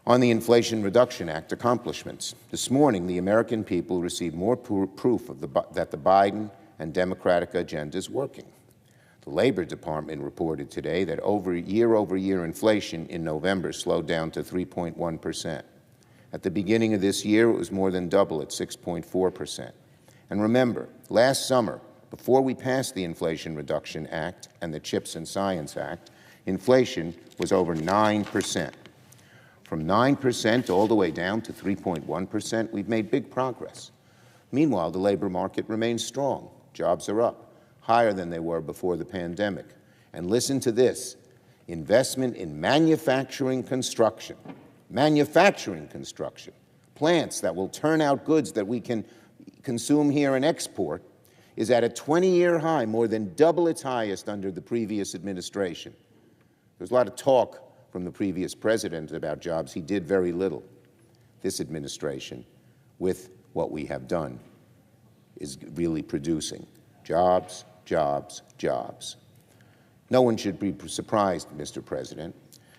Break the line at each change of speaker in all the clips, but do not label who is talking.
On the Inflation Reduction Act accomplishments, this morning the American people received more proof that the Biden and Democratic agenda is working. The Labor Department reported today that year-over-year inflation in November slowed down to 3.1%. At the beginning of this year, it was more than double at 6.4%. And remember, last summer, before we passed the Inflation Reduction Act and the CHIPS and Science Act, inflation was over 9%. From 9% all the way down to 3.1%, we've made big progress. Meanwhile, the labor market remains strong. Jobs are up, higher than they were before the pandemic. And listen to this, investment in manufacturing construction, plants that will turn out goods that we can consume here and export, is at a 20-year high, more than double its highest under the previous administration. There's a lot of talk from the previous president about jobs. He did very little. This administration, with what we have done, is really producing jobs, jobs, jobs. No one should be surprised, Mr. President.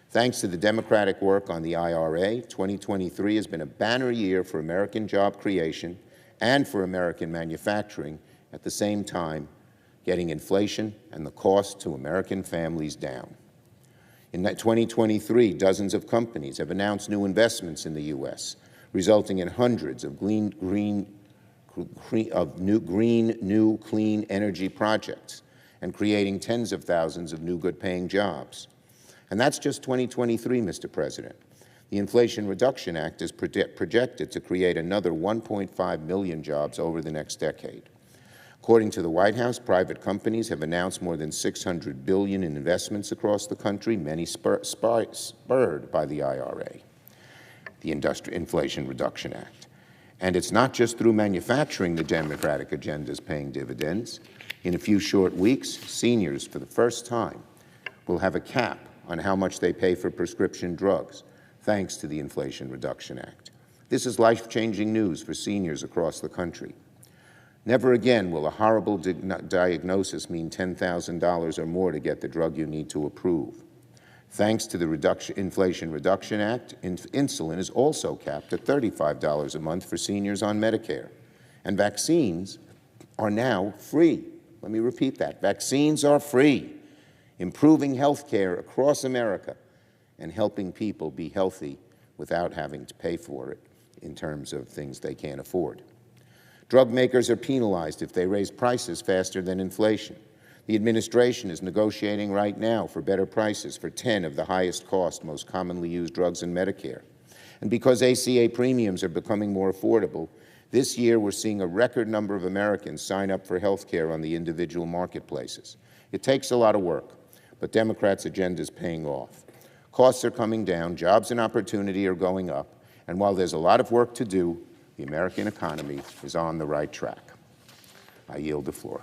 Thanks to the Democratic work on the IRA, 2023 has been a banner year for American job creation and for American manufacturing, at the same time getting inflation and the cost to American families down. In 2023, dozens of companies have announced new investments in the U.S., resulting in hundreds of new clean energy projects and creating tens of thousands of new good-paying jobs. And that's just 2023, Mr. President. The Inflation Reduction Act is projected to create another 1.5 million jobs over the next decade. According to the White House, private companies have announced more than $600 billion in investments across the country, many spurred by the IRA, the Inflation Reduction Act. And it's not just through manufacturing the Democratic agenda is paying dividends. In a few short weeks, seniors, for the first time, will have a cap on how much they pay for prescription drugs, thanks to the Inflation Reduction Act. This is life-changing news for seniors across the country. Never again will a horrible diagnosis mean $10,000 or more to get the drug you need to approve. Thanks to the Inflation Reduction Act, insulin is also capped at $35 a month for seniors on Medicare. And vaccines are now free. Let me repeat that. Vaccines are free, improving health care across America and helping people be healthy without having to pay for it in terms of things they can't afford. Drug makers are penalized if they raise prices faster than inflation. The administration is negotiating right now for better prices for 10 of the highest cost, most commonly used drugs in Medicare. And because ACA premiums are becoming more affordable, this year we're seeing a record number of Americans sign up for health care on the individual marketplaces. It takes a lot of work, but Democrats' agenda is paying off. Costs are coming down, jobs and opportunity are going up, and while there's a lot of work to do, the American economy is on the right track. I yield the floor.